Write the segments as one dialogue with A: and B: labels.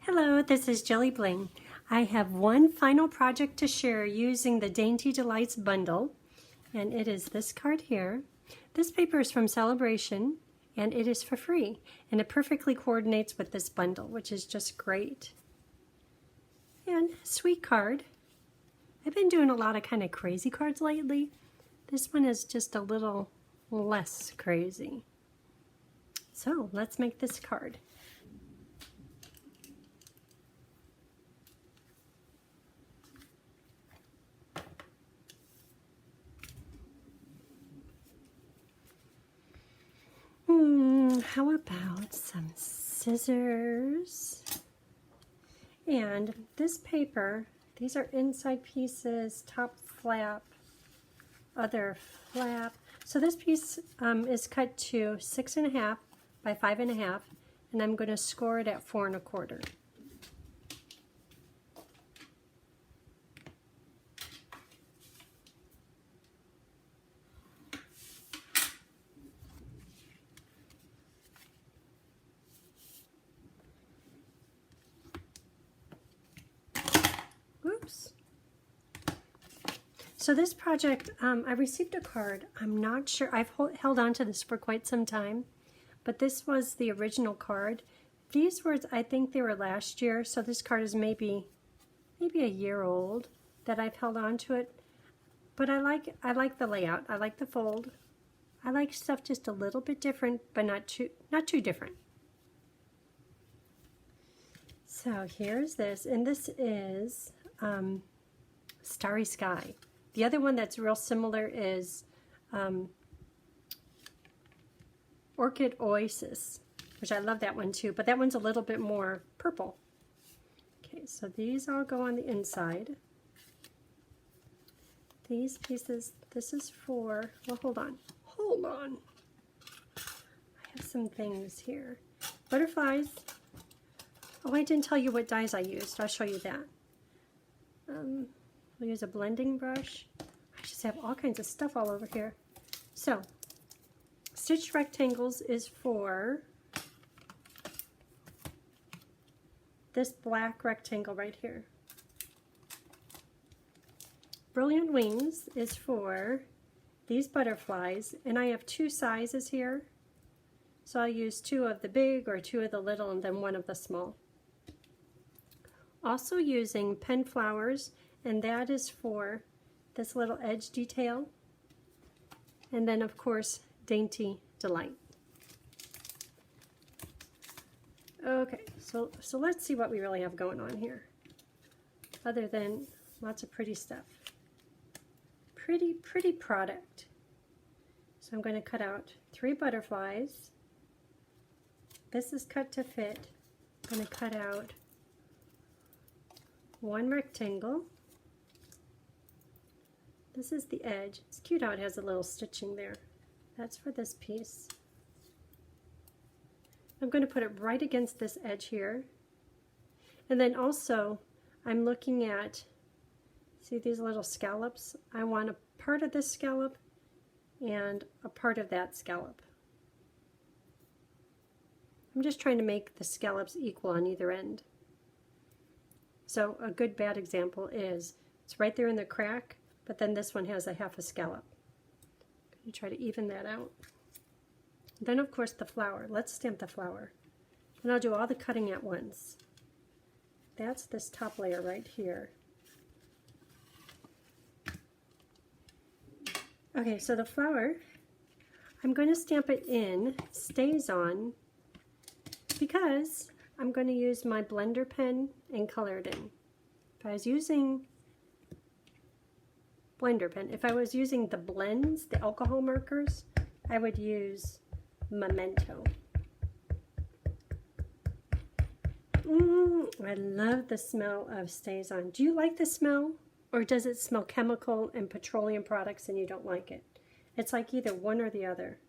A: Hello, this is JilliBling. I have one final project to share using the Dainty Delights bundle, and it is this card here. This paper is from Celebration, and it is for free, and it perfectly coordinates with this bundle, which is just great. And sweet card. I've been doing a lot of kind of crazy cards lately. This one is just a little less crazy. So let's make this card. How about some scissors? And this paper, these are inside pieces, top flap, other flap. So this piece is cut to 6.5 by 5.5, and I'm going to score it at 4 1/4. Oops. So this project, I received a card. I'm not sure. I've held on to this for quite some time, but this was the original card. These were, I think they were last year, so this card is maybe a year old that I've held on to it. But I like the layout. I like the fold. I like stuff just a little bit different, but not too different. So here's this, and this is Starry Sky. The other one that's real similar is Orchid Oasis, which I love that one too, but that one's a little bit more purple. Okay, so these all go on the inside. These pieces, this is for, well, hold on. I have some things here. Butterflies. Oh, I didn't tell you what dies I used. I'll show you that. We'll use a blending brush. I just have all kinds of stuff all over here. So, stitched rectangles is for this black rectangle right here. Brilliant Wings is for these butterflies, and I have 2 sizes here. So I'll use 2 of the big or 2 of the little and then 1 of the small. Also using pen flowers, and that is for this little edge detail. And then of course, Dainty Delight. Okay, so let's see what we really have going on here. Other than lots of pretty stuff. Pretty product. So I'm going to cut out 3 butterflies. This is cut to fit. I'm going to cut out 1 rectangle. This is the edge. It's cute how it has a little stitching there. That's for this piece. I'm going to put it right against this edge here. And then also, I'm looking at, see these little scallops? I want a part of this scallop and a part of that scallop. I'm just trying to make the scallops equal on either end. So a good bad example is, it's right there in the crack, but then this one has a half a scallop. You try to even that out. Then of course the flower. Let's stamp the flower. And I'll do all the cutting at once. That's this top layer right here. Okay, so the flower, I'm going to stamp it in, stays on, because I'm going to use my blender pen and color it in. If I was using blender pen, if I was using the blends, the alcohol markers, I would use Memento. I love the smell of Stays On. Do you like the smell? Or does it smell chemical and petroleum products and you don't like it? It's like either one or the other.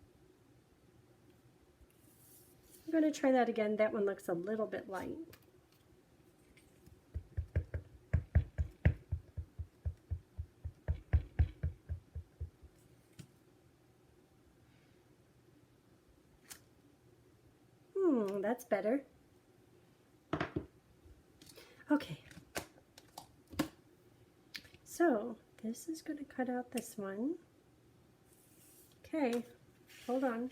A: I'm going to try that again. That one looks a little bit light. That's better. Okay. So this is going to cut out this one. Okay, hold on.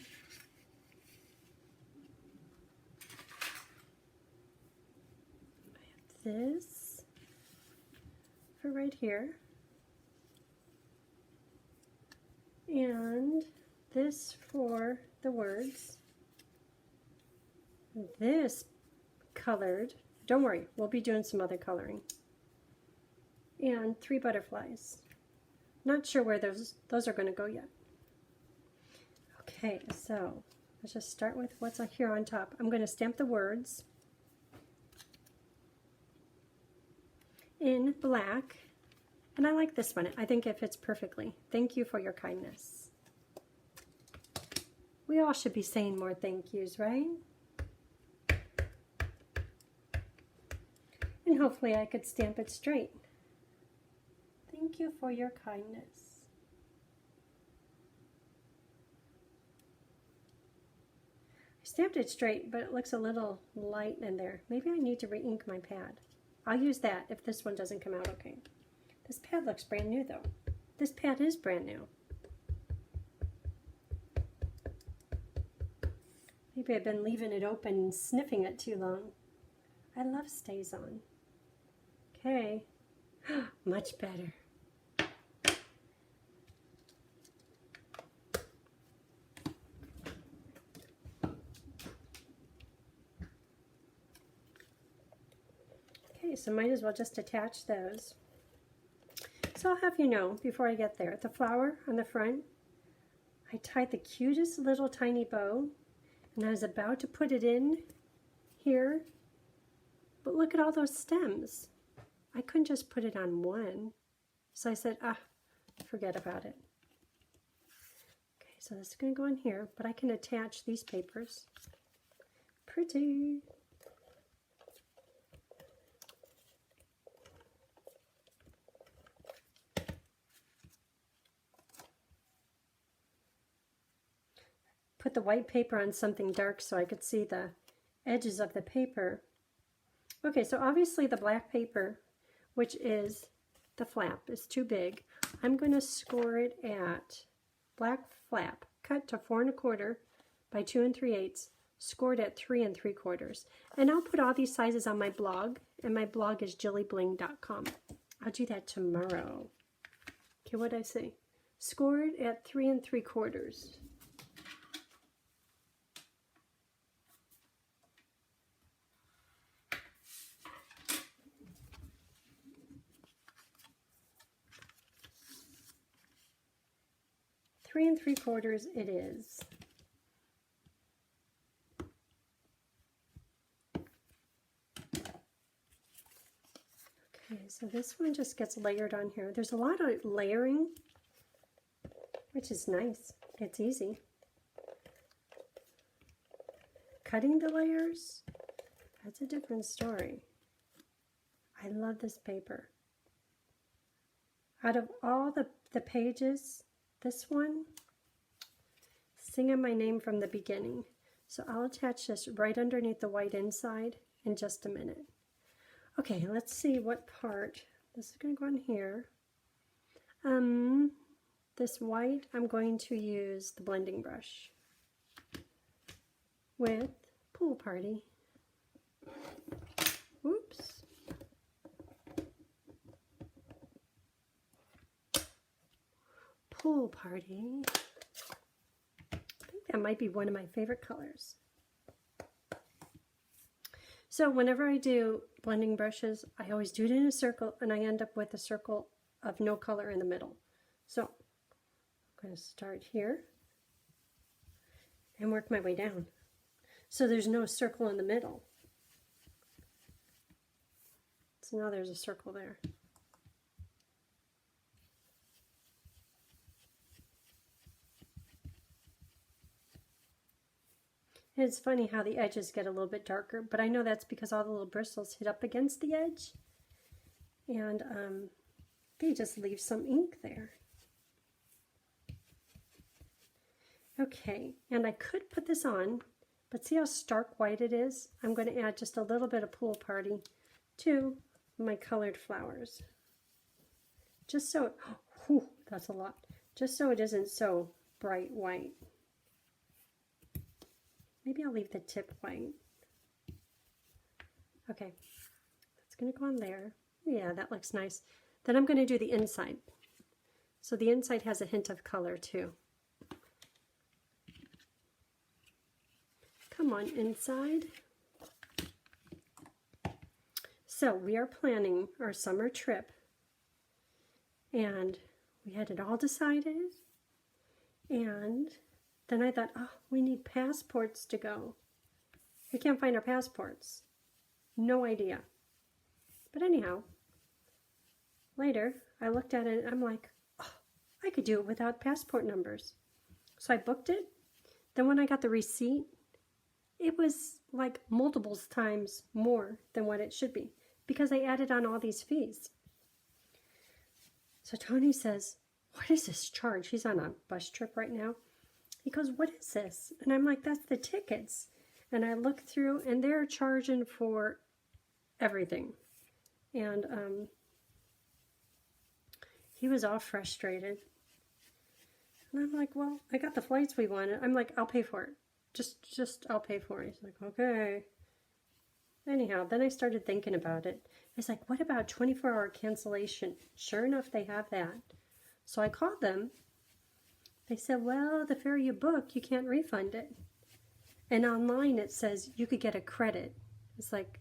A: I have this for right here. And this for the words. This colored. Don't worry, we'll be doing some other coloring. And 3 butterflies. Not sure where those are going to go yet. Okay, so let's just start with what's here on top. I'm going to stamp the words in black. And I like this one. I think it fits perfectly. Thank you for your kindness. We all should be saying more thank yous, right? And hopefully I could stamp it straight. Thank you for your kindness. I stamped it straight, but it looks a little light in there. Maybe I need to re-ink my pad. I'll use that if this one doesn't come out okay. This pad looks brand new though. This pad is brand new. Maybe I've been leaving it open and sniffing it too long. I love stays on. Okay, much better. Okay, so might as well just attach those. So I'll have you know, before I get there, the flower on the front, I tied the cutest little tiny bow, and I was about to put it in here, but look at all those stems. I couldn't just put it on one, so I said, forget about it. Okay, so this is going to go in here, but I can attach these papers. Pretty. Put the white paper on something dark so I could see the edges of the paper. Okay, so obviously the black paper, which is the flap, is too big. I'm going to score it at black flap, cut to 4 1/4 by 2 3/8, scored at 3 3/4. And I'll put all these sizes on my blog, and my blog is JilliBling.com. I'll do that tomorrow. Okay, what did I say? Scored at 3 3/4. Three 3/4 it is. Okay, so this one just gets layered on here. There's a lot of layering, which is nice. It's easy. Cutting the layers, that's a different story. I love this paper. Out of all the pages, this one, singing my name from the beginning. So I'll attach this right underneath the white inside in just a minute. Okay, let's see what part. This is going to go in here. This white, I'm going to use the blending brush with Pool Party. Oops. Pool Party. I think that might be one of my favorite colors. So whenever I do blending brushes, I always do it in a circle, and I end up with a circle of no color in the middle. So I'm going to start here and work my way down. So there's no circle in the middle. So now there's a circle there. And it's funny how the edges get a little bit darker, but I know that's because all the little bristles hit up against the edge, and they just leave some ink there. Okay, and I could put this on, but see how stark white it is? I'm going to add just a little bit of Pool Party to my colored flowers. Just so, whew, that's a lot. Just so it isn't so bright white. Maybe I'll leave the tip white. Okay, that's gonna go on there. Yeah, that looks nice. Then I'm gonna do the inside. So the inside has a hint of color too. Come on, inside. So we are planning our summer trip, and we had it all decided, and then I thought, oh, we need passports to go. We can't find our passports. No idea. But anyhow, later I looked at it and I'm like, oh, I could do it without passport numbers. So I booked it. Then when I got the receipt, it was like multiples times more than what it should be because I added on all these fees. So Tony says, what is this charge? He's on a bus trip right now. He goes, what is this? And I'm like, that's the tickets. And I look through and they're charging for everything. And he was all frustrated. And I'm like, well, I got the flights we wanted. I'm like, I'll pay for it. Just I'll pay for it. He's like, okay. Anyhow, then I started thinking about it. I was like, what about 24-hour cancellation? Sure enough, they have that. So I called them. They said, well, the fare you book, you can't refund it. And online it says you could get a credit. It's like,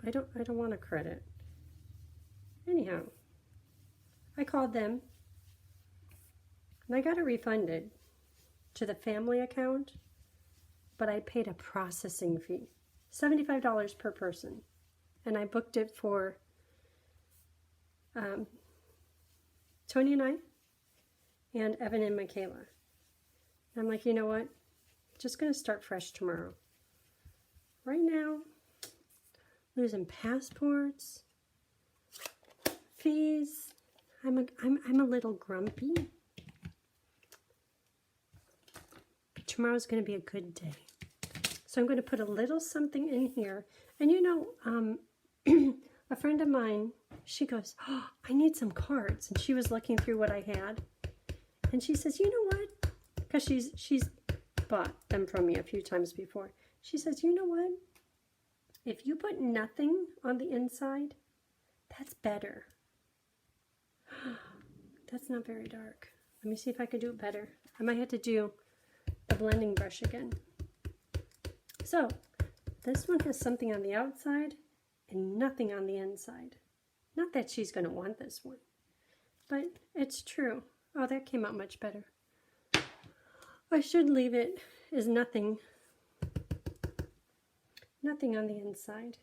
A: I don't want a credit. Anyhow, I called them and I got it refunded to the family account, but I paid a processing fee, $75 per person. And I booked it for Tony and I and Evan and Michaela. I'm like, you know what? Just going to start fresh tomorrow. Right now, losing passports, fees. I'm a little grumpy. But tomorrow's going to be a good day. So I'm going to put a little something in here. And you know, a friend of mine, she goes, oh, I need some cards. And she was looking through what I had. And she says, you know what? Because she's bought them from me a few times before. She says, you know what? If you put nothing on the inside, that's better. That's not very dark. Let me see if I could do it better. I might have to do the blending brush again. So, this one has something on the outside and nothing on the inside. Not that she's going to want this one, but it's true. Oh, that came out much better. I should leave it as nothing. Nothing on the inside.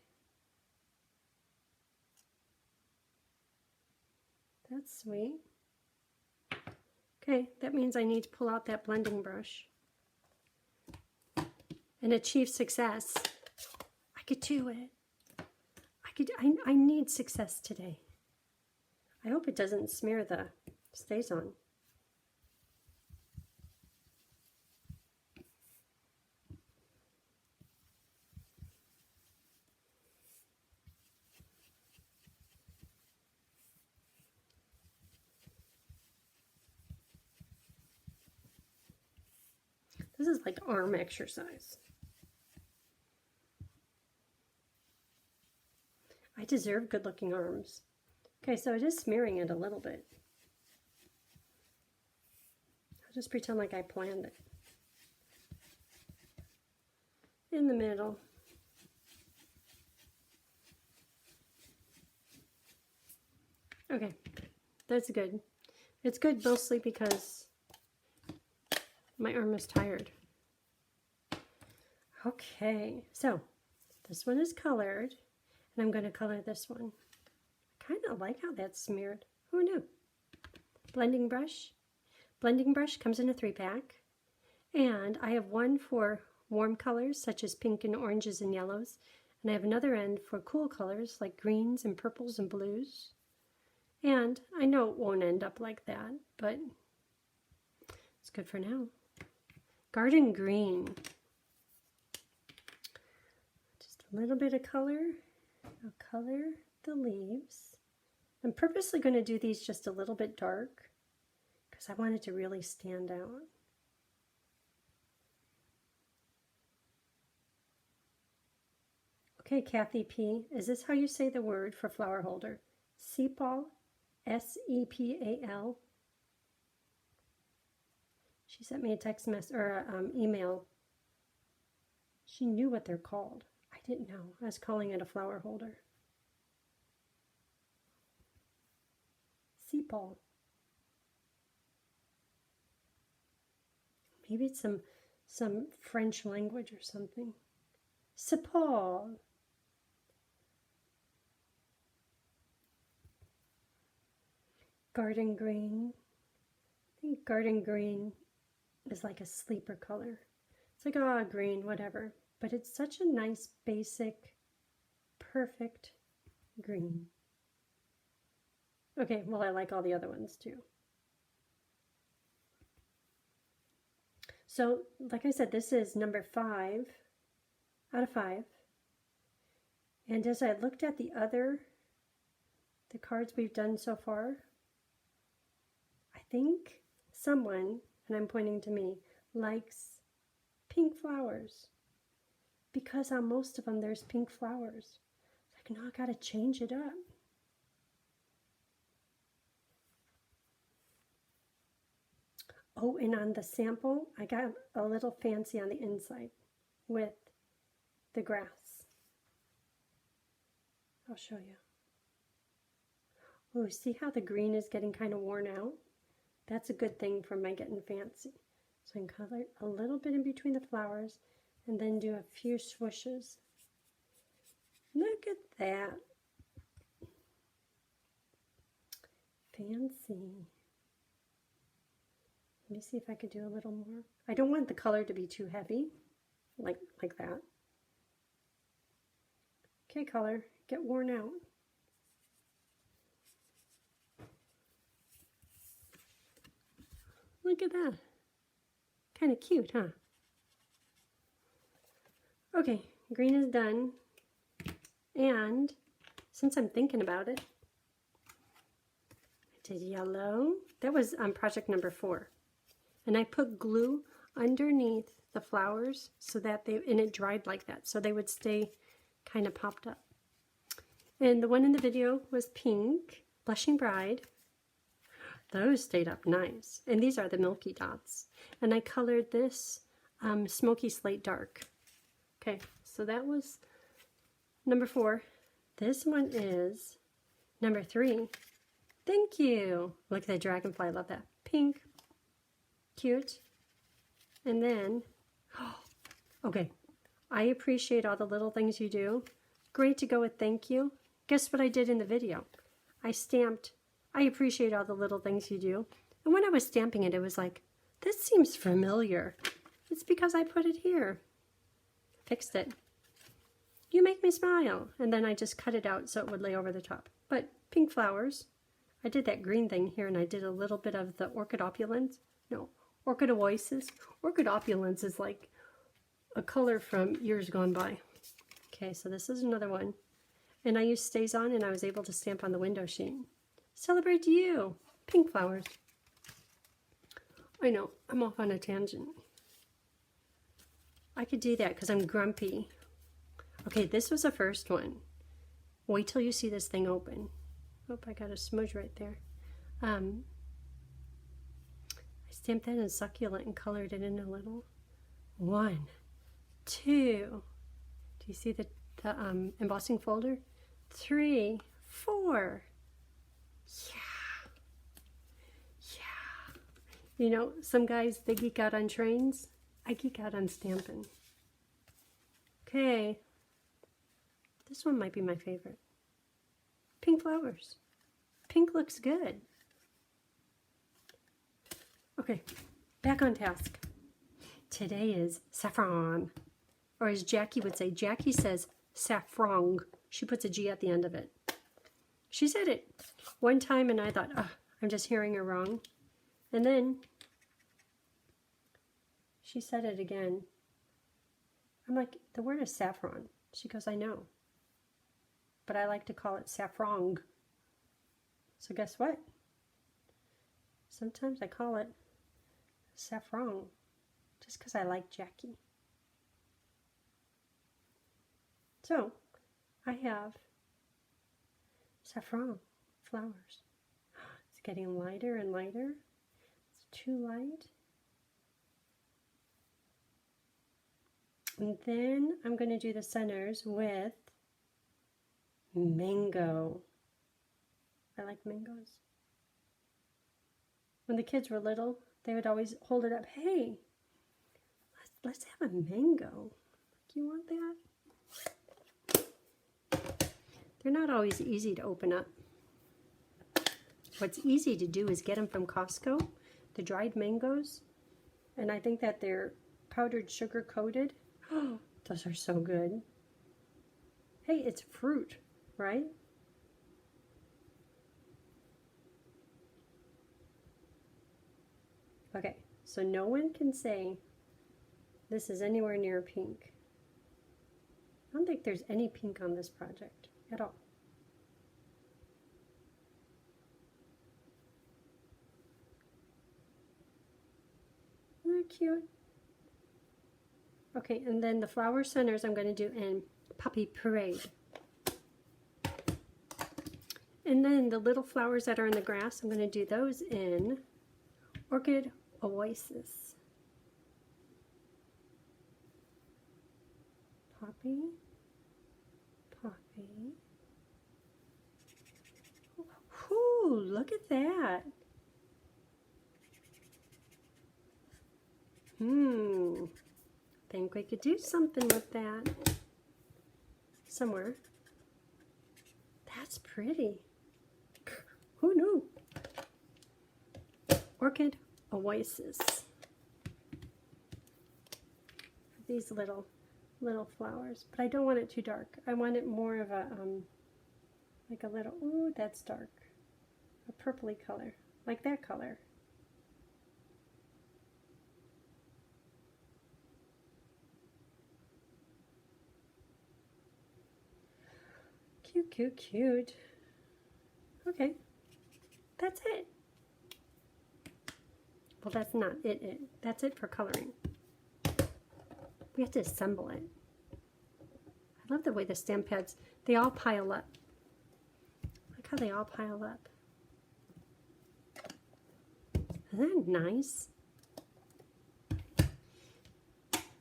A: That's sweet. Okay, that means I need to pull out that blending brush and achieve success. I could do it. I need success today. I hope it doesn't smear the stays on. This is like arm exercise. I deserve good-looking arms. Okay, so it is smearing it a little bit. I'll just pretend like I planned it. In the middle. Okay, that's good. It's good mostly because my arm is tired. Okay, so this one is colored, and I'm going to color this one. I kind of like how that's smeared. Who knew? Blending brush. Blending brush comes in a 3-pack, and I have one for warm colors such as pink and oranges and yellows, and I have another end for cool colors like greens and purples and blues. And I know it won't end up like that, but it's good for now. Garden green. Just a little bit of color. I'll color the leaves. I'm purposely going to do these just a little bit dark because I want it to really stand out. Okay, Kathy P., is this how you say the word for flower holder? Sepal, S-E-P-A-L. She sent me a text message or an email. She knew what they're called. I didn't know. I was calling it a flower holder. Sepal. Maybe it's some French language or something. Sepal. Garden green. I think garden green is like a sleeper color. It's like, oh, green, whatever. But it's such a nice, basic, perfect green. Okay, well, I like all the other ones too. So, like I said, this is number 5 out of 5. And as I looked at the cards we've done so far, I think someone, and I'm pointing to me, likes pink flowers. Because on most of them there's pink flowers. It's like, no, I gotta change it up. Oh, and on the sample, I got a little fancy on the inside with the grass. I'll show you. Oh, see how the green is getting kind of worn out? That's a good thing for my getting fancy. So I can color a little bit in between the flowers and then do a few swooshes. Look at that. Fancy. Let me see if I could do a little more. I don't want the color to be too heavy, like that. Okay, color, get worn out. Look at that. Kind of cute, huh? Okay, green is done. And since I'm thinking about it, I did yellow. That was on project number 4. And I put glue underneath the flowers so that and it dried like that, so they would stay kind of popped up. And the one in the video was pink, Blushing Bride. Those stayed up nice. And these are the Milky Dots. And I colored this Smoky Slate Dark. Okay, so that was number 4. This one is number 3. Thank you. Look at that dragonfly. I love that. Pink. Cute. And then, okay, I appreciate all the little things you do. Great to go with thank you. Guess what I did in the video? I stamped, I appreciate all the little things you do. And when I was stamping it, it was like, this seems familiar. It's because I put it here. Fixed it. You make me smile. And then I just cut it out so it would lay over the top. But pink flowers. I did that green thing here and I did a little bit of the Orchid Opulence. No, Orchid Oasis. Orchid Opulence is like a color from years gone by. Okay, so this is another one. And I used StazOn and I was able to stamp on the window sheet. Celebrate you! Pink flowers. I know, I'm off on a tangent. I could do that because I'm grumpy. Okay, this was the first one. Wait till you see this thing open. Oh, I got a smudge right there. I stamped that in succulent and colored it in a little. 1, 2. Do you see the embossing folder? 3, 4. Yeah. Yeah. You know, some guys, they geek out on trains. I geek out on stamping. Okay. This one might be my favorite. Pink flowers. Pink looks good. Okay, back on task. Today is saffron. Or as Jackie would say, Jackie says saffron. She puts a G at the end of it. She said it one time and I thought, oh, I'm just hearing her wrong. And then she said it again. I'm like, the word is saffron. She goes, I know. but I like to call it saffron. So guess what? Sometimes I call it saffron just because I like Jackie. So I have saffron flowers. It's getting lighter and lighter. It's too light. And then I'm going to do the centers with mango. I like mangoes. When the kids were little, they would always hold it up. Hey, let's have a mango. Do you want that? They're not always easy to open up. What's easy to do is get them from Costco, the dried mangoes. And I think that they're powdered sugar coated. Oh, those are so good. Hey, it's fruit, right? Okay, so no one can say this is anywhere near pink. I don't think there's any pink on this project at all. Isn't that cute? Okay, and then the flower centers I'm going to do in Puppy Parade. And then the little flowers that are in the grass, I'm going to do those in Orchid Oasis. Poppy, Poppy. Ooh, look at that. Think we could do something with that somewhere. That's pretty. Who knew? Orchid Oasis. These little flowers, but I don't want it too dark. I want it more of a like a little. Ooh, that's dark. A purpley color, like that color. Cute, cute, cute. Okay, that's it. Well, that's not it. That's it for coloring. We have to assemble it. I love the way the stamp pads, they all pile up. Look how they all pile up. Isn't that nice?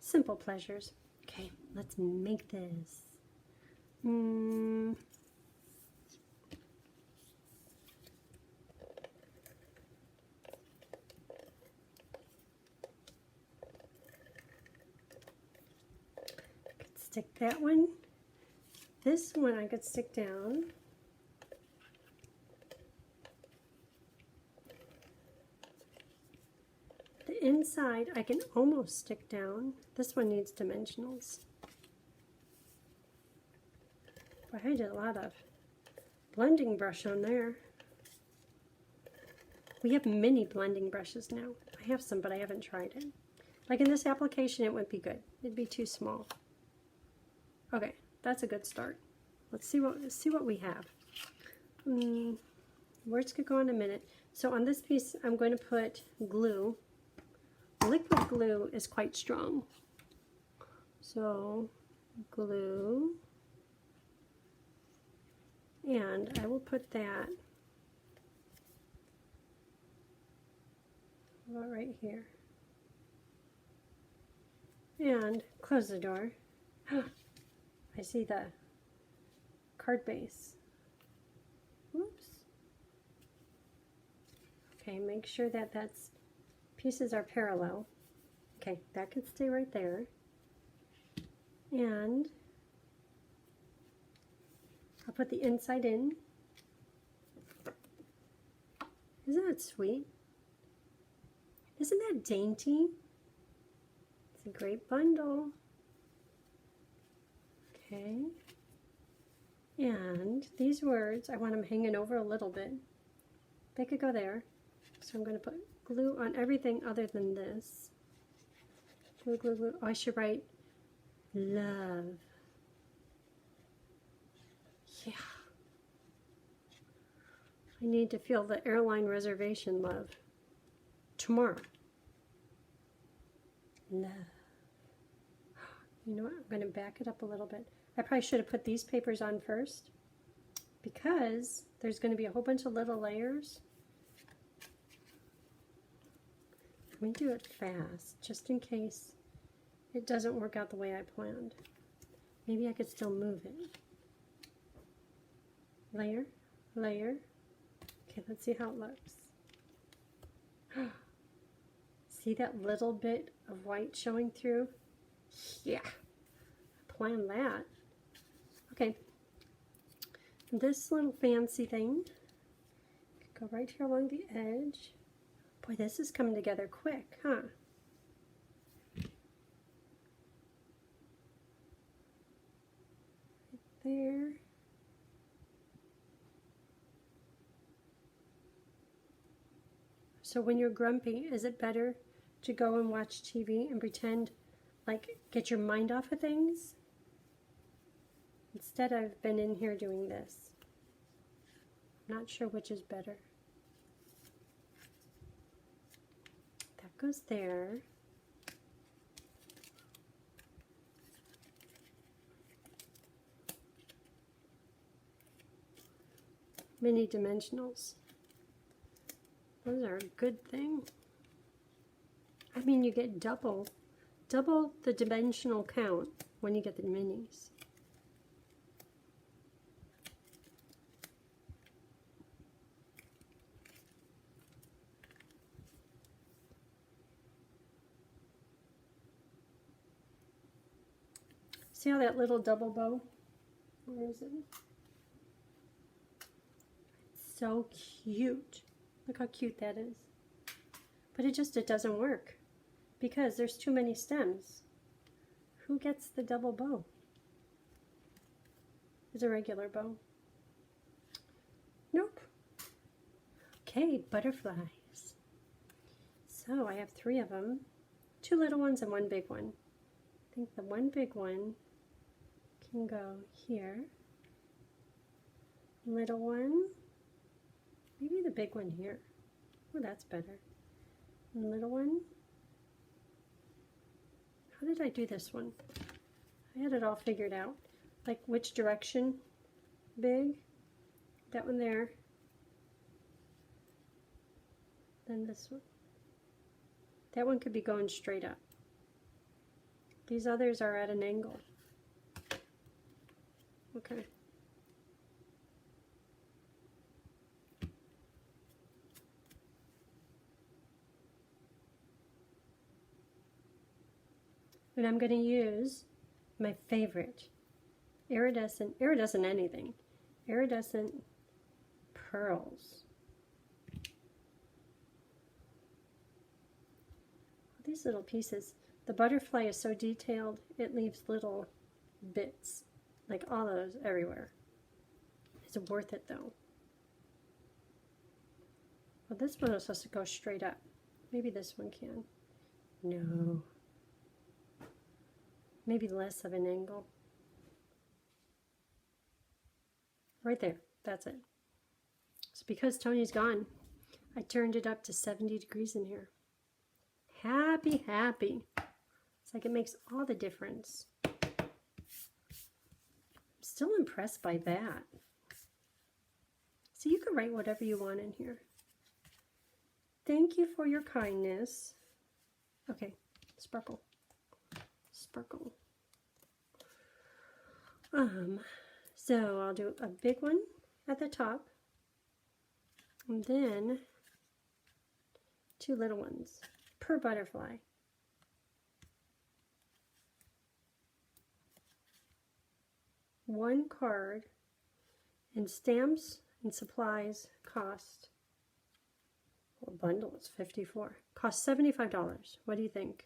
A: Simple pleasures. Okay, let's make this. Stick that one. This one I could stick down. The inside I can almost stick down. This one needs dimensionals. I did a lot of blending brush on there. We have mini blending brushes now. I have some, but I haven't tried it. Like in this application, it wouldn't be good. It'd be too small. Okay, that's a good start. Let's see what we have. Words could go in a minute. So on this piece, I'm going to put glue. Liquid glue is quite strong. So glue. And I will put that about right here. And close the door. I see the card base. Whoops. Okay, make sure that that's pieces are parallel. Okay, that can stay right there. And I'll put the inside in. Isn't that sweet? Isn't that dainty? It's a great bundle. Okay. And these words, I want them hanging over a little bit. They could go there. So I'm going to put glue on everything other than this. Glue, glue, glue. Oh, I should write love. Yeah. I need to feel the airline reservation love. Tomorrow. Love. You know what? I'm going to back it up a little bit. I probably should have put these papers on first because there's going to be a whole bunch of little layers. Let me do it fast, just in case it doesn't work out the way I planned. Maybe I could still move it. Layer, layer. Okay, let's see how it looks. See that little bit of white showing through? Yeah, I planned that. Okay, this little fancy thing could go right here along the edge. Boy, this is coming together quick, huh? Right there. So when you're grumpy, is it better to go and watch TV and pretend like get your mind off of things? Instead, I've been in here doing this. I'm not sure which is better. That goes there. Mini dimensionals. Those are a good thing. I mean, you get double the dimensional count when you get the minis. See how that little double bow? Where is it? It's so cute. Look how cute that is. But it doesn't work because there's too many stems. Who gets the double bow? It's a regular bow. Nope. Okay, butterflies. So I have 3 of them. 2 little ones and 1 big one. I think the 1 big one can go here. Little one. Maybe the big one here. Oh, that's better. And little one. How did I do this one? I had it all figured out. Like which direction big. That one there. Then this one. That one could be going straight up. These others are at an angle. Okay. And I'm going to use my favorite iridescent anything, iridescent pearls. These little pieces, the butterfly is so detailed, it leaves little bits, like all those everywhere. Is it worth it though? Well, this one was supposed to go straight up. Maybe this one can. No. Maybe less of an angle. Right there, that's it. So because Tony's gone, I turned it up to 70 degrees in here. Happy, happy. It's like it makes all the difference. I'm still impressed by that. So you can write whatever you want in here. Thank you for your kindness. Okay, sparkle. Sparkle. So I'll do a big one at the top, and then 2 little ones per butterfly. One card, and stamps and supplies cost, well, a bundle is $54. Cost $75. What do you think?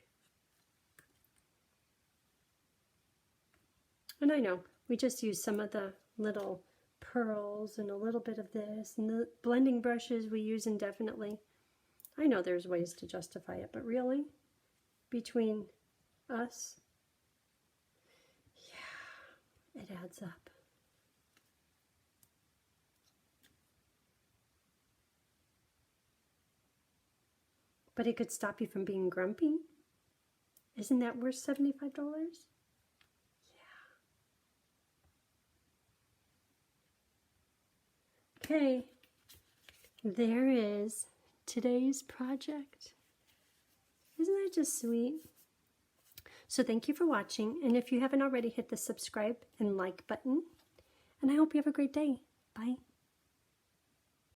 A: And I know, we just use some of the little pearls and a little bit of this, and the blending brushes we use indefinitely. I know there's ways to justify it, but really, between us, yeah, it adds up. but it could stop you from being grumpy. Isn't that worth $75? Yeah. Okay, there is today's project. Isn't that just sweet? So thank you for watching, and if you haven't already, hit the subscribe and like button, and I hope you have a great day. Bye.